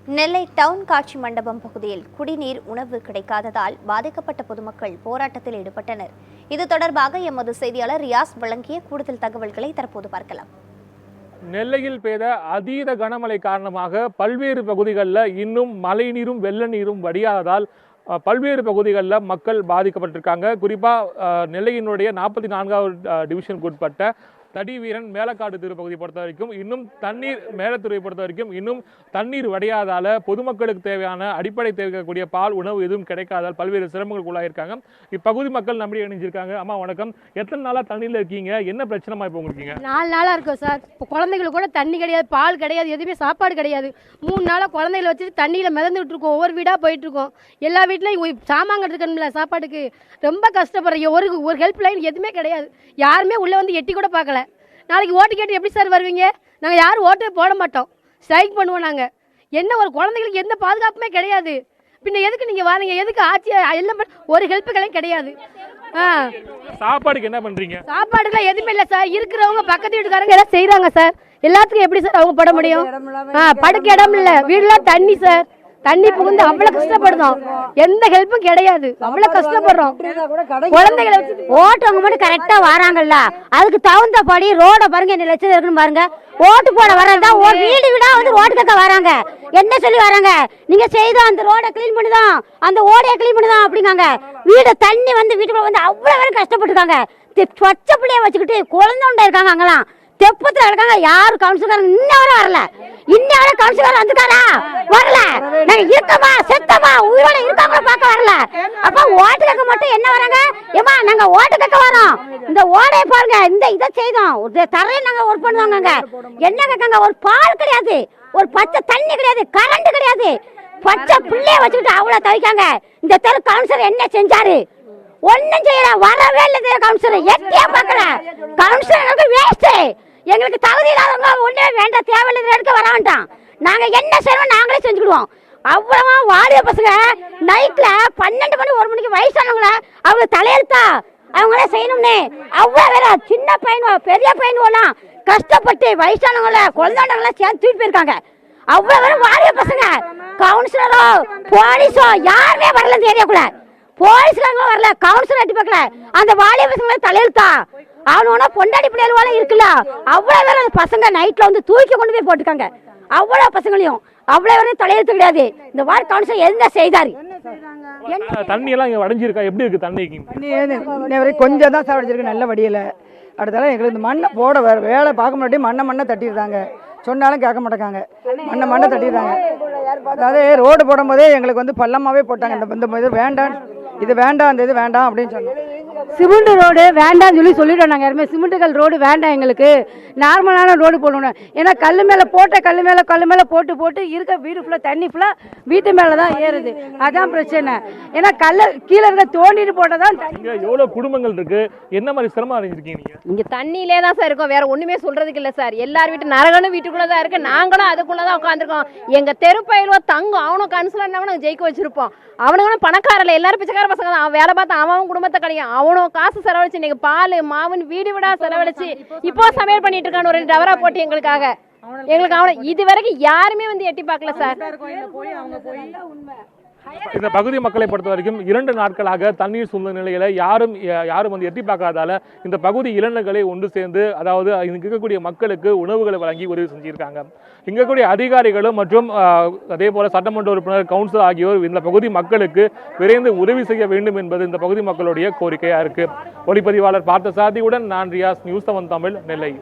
நெல்லை down காட்சி மண்டபம் பகுதியில் குடிநீர் உணவு கிடைக்காததால் பாதிக்கப்பட்ட பொதுமக்கள் போராட்டத்தில் ஈடுபட்டனர். இது தொடர்பாக எமது செய்தியாளர் ரியாஸ் வழங்கிய கூடுதல் தகவல்களை தற்போது பார்க்கலாம். நெல்லையில் பெய்த அதீத கனமழை காரணமாக பல்வேறு பகுதிகளில் இன்னும் மழை நீரும் வெள்ள நீரும் வடியாததால் பல்வேறு பகுதிகளில் மக்கள் பாதிக்கப்பட்டிருக்காங்க. குறிப்பாக நெல்லையினுடைய 44வது டிவிஷனுக்கு உட்பட்ட தடிவீரன் மேலக்காடு திருப்பகுதியை பொறுத்த வரைக்கும் இன்னும் தண்ணீர் மேலத்துறையை பொறுத்த வரைக்கும் இன்னும் தண்ணீர் வடியாதால பொதுமக்களுக்கு தேவையான அடிப்படை தேவைக்கூடிய பால் உணவு எதுவும் கிடைக்காதால் பல்வேறு சிரமங்களுக்கு உள்ளாயிருக்காங்க. இப்பகுதி மக்கள் நம்மளே இணைஞ்சிருக்காங்க. அம்மா வணக்கம், எத்தனை நாளா தண்ணியில் இருக்கீங்க? என்ன பிரச்சனைமா இப்போ உங்களுக்கு? 4 நாளா இருக்கும் சார். இப்போ குழந்தைங்களுக்கு கூட தண்ணி கிடையாது, பால் கிடையாது, எதுவுமே சாப்பாடு கிடையாது. 3 நாளா குழந்தைகளை வச்சுட்டு தண்ணியில் மிதந்துட்டு இருக்கோம். ஒவ்வொரு வீடாக போயிட்டு இருக்கோம். எல்லா வீட்லையும் சாமான் இருக்கணும்ல, சாப்பாட்டுக்கு ரொம்ப கஷ்டப்படுறோம். ஒரு ஹெல்ப் லைன் எதுவுமே கிடையாது. யாருமே உள்ளே வந்து எட்டி கூட பார்க்கல. நாளைக்கு ஓட்டு கேட்டு எப்படி சார் வருவீங்க? நாங்கள் யாரும் ஓட்டு போட மாட்டோம், ஸ்ட்ரைக் பண்ணுவோம். நாங்கள் என்ன ஒரு குழந்தைங்களுக்கு எந்த பாதுகாப்புமே கிடையாது. பின்ன எதுக்கு நீங்கள் வாரீங்க? எதுக்கு ஆட்சி எல்லாம் ஒரு ஹெல்ப்புகளும் கிடையாது. சாப்பாடுக்கு என்ன பண்ணுறீங்க? சாப்பாடுலாம் எதுவுமே இல்லை சார். இருக்கிறவங்க பக்கத்து வீட்டுக்காரங்க எல்லாம் செய்கிறாங்க சார். எல்லாத்துக்கும் எப்படி சார் அவங்க போட முடியும்? படுக்க இடம் இல்லை, வீடுலாம் தண்ணி சார். தண்ணி புகுந்து அவ்வளவு கஷ்டப்படுறோம். எந்த ஹெல்ப்பும் கிடையாது. அவ்வளவு கஷ்டப்படுறோம். குழந்தைகளை ஓட்டுவங்க மட்டும் கரெக்டா வராங்கல்ல, அதுக்கு தகுந்தபடி ரோட பாருங்க, என்ன லட்சம் இருக்குன்னு பாருங்க. ஓட்டு போட வர்றதா ஒரு வீடு வீடா வந்து ஓட்டு கேட்க வராங்க. என்ன சொல்லி வராங்க? நீங்க செய்தோம் அந்த ரோட கிளீன் பண்ணுதான், அந்த ஓடையை கிளீன் பண்ணுதான் அப்படிங்காங்க. வீடு தண்ணி வந்து வீட்டுக்குள்ள வந்து அவ்வளவு பேரும் கஷ்டப்பட்டுருக்காங்க. பச்சை பிள்ளைய வச்சுக்கிட்டு குழந்தை இருக்காங்க. அங்கெல்லாம் தெப்பத்துல இருக்காங்க. யாரு கவுன்சிலர் இன்ன வரை வரல. இன்ன வரை கவுன்சிலர் வந்துட்டாரா? வரல. நாங்க இருக்கமா செத்தமா உயிரோட இருக்காங்கள பார்க்க வரல. அப்ப ஓட்டு கேட்க மட்டும் என்ன வராங்க? ஏமா நாங்க ஓட்டு கேட்க வரோம், இந்த ஓடையை பாருங்க, இந்த இதை செய்தோம், தரையை நாங்க ஒர்க் பண்ணுவாங்க. என்ன கேட்காங்க? ஒரு பால் கிடையாது, ஒரு பச்சை தண்ணி கிடையாது, கரண்ட் கிடையாது. பச்சை பிள்ளைய வச்சுக்கிட்டு அவ்வளவு தவிக்காங்க. இந்த தெரு கவுன்சிலர் என்ன செஞ்சாரு? ஒன்னும் செய்யல. வரவே இல்லை கவுன்சிலர். எட்டியா பார்க்கல. கவுன்சிலருக்கு வேஸ்ட். எங்களுக்கு தகுதி இல்லாதவங்க ஒன்றே வேண்டாம், தேவையில்லை எடுக்க வர வேண்டாம். நாங்க என்ன செய்யணும் நாங்களே செஞ்சுக்கிடுவோம். அவ்வளவா வாலிய பசங்க நைட்ல 12 மணி 1 மணிக்கு வயசானவங்கள அவங்க தலையெழுத்தா அவங்களே செய்யணும்னு அவ்வளவு வேற. சின்ன பையன் பெரிய பையன்லாம் கஷ்டப்பட்டு வயசானவங்கள குழந்தைங்கள சேர்ந்து தூக்கி போயிருக்காங்க. அவ்வளவு வேற வாலிய பசங்க. கவுன்சிலரோ போலீஸோ யாருமே வரல. இந்த ஏரியாக்குள்ள போலீஸ்காரங்களும் வரல, கவுன்சிலர் எட்டி பார்க்கல. அந்த வாலிய பசங்கள தலையெழுத்தா அவனோட பொண்டாடி பிள்ளைகள் இருக்குல்ல, அவ்வளவு பேர் அந்த பசங்க நைட்ல வந்து தூக்கி கொண்டு போய் போட்டுருக்காங்க. அவ்வளவு பசங்களையும் அவ்வளவு பேரும் தலையெழுத்து கிடையாது. இந்த வார்டு கவுன்சிலர் என்ன செய்தாரு? தண்ணி எல்லாம் இங்க வடைஞ்சிருக்கா? எப்படி இருக்கு தண்ணி? கொஞ்சம் தான் சாப்பிடுச்சிருக்கு, நல்ல வடியல. அடுத்தால எங்களுக்கு இந்த மண்ணை போட வேலை பார்க்க முன்னாடி மண்ணை தட்டிடுறாங்க. சொன்னாலும் கேட்க மாட்டேங்காங்க. மண்ணை தட்டிடுறாங்க. அதாவது ரோடு போடும் போதே எங்களுக்கு வந்து பள்ளமாவே போட்டாங்க. இந்த இது வேண்டாம், இது வேண்டாம், அந்த இது வேண்டாம் அப்படின்னு சொன்னோம். சிமெண்ட் ரோடு வேண்டாம்னு சொல்லிட்டோம். நாங்கள் யாருமே சிமெண்ட்டுகள் ரோடு வேண்டாம், எங்களுக்கு நார்மலான ரோடு போடணும். ஏன்னா கல் மேலே போட்டு இருக்க வீடு ஃபுல்லாக தண்ணி ஃபுல்லாக வீட்டு மேலே தான் ஏறுது. அதான் பிரச்சனை. ஏன்னா கீழே இருக்க தோண்டிட்டு போட்டால் தான். எவ்வளோ குடும்பங்கள் இருக்கு, என்ன மாதிரி சிரமம் அடைஞ்சிருக்கீங்க? இங்கே தண்ணியிலே தான் சார் இருக்கும், வேற ஒன்றுமே சொல்றதுக்கு இல்லை சார். எல்லார் வீட்டு நரகனும் வீட்டுக்குள்ளே தான் இருக்கு, நாங்களும் அதுக்குள்ளே தான் உட்காந்துருக்கோம். எங்கள் தெருப்பயிலோ தங்கம் அவனும் கன்சிலர்னா நாங்கள் ஜெயிக்க வச்சிருப்போம். அவனுங்களும் பணக்காரில் எல்லாரும் பிச்சைக்கார பசங்க தான். அவன் வேலை பார்த்து அவன் குடும்பத்தை கழியும். அவனும் காசு செலவழிச்சு இன்னைக்கு பால் மாவுன்னு வீடு விடா செலவழிச்சு இப்போ சமையல் பண்ணிட்டு இருக்கான்னு ஒரு டவரா போட்டு எங்களுக்காக. எங்களுக்கு அவனை இது வரைக்கும் யாருமே வந்து எட்டி பார்க்கல சார். இந்த பகுதி மக்களை பொறுத்த வரைக்கும் 2 நாட்களாக தண்ணீர் சூழ்ந்த நிலையில யாரும் வந்து எட்டி பார்க்காதால இந்த பகுதி இளைஞர்களை ஒன்று சேர்ந்து, அதாவது இங்க இருக்கக்கூடிய மக்களுக்கு உணவுகளை வழங்கி உதவி செஞ்சிருக்காங்க. இங்க இருக்கக்கூடிய அதிகாரிகளும் மற்றும் அதே போல சட்டமன்ற உறுப்பினர், கவுன்சிலர் ஆகியோர் இந்த பகுதி மக்களுக்கு விரைந்து உதவி செய்ய வேண்டும் என்பது இந்த பகுதி மக்களுடைய கோரிக்கையா இருக்கு. ஒளிப்பதிவாளர் பார்த்தசாரதியுடன் நான் ரியாஸ், நியூஸ் 7 தமிழ், நெல்லை.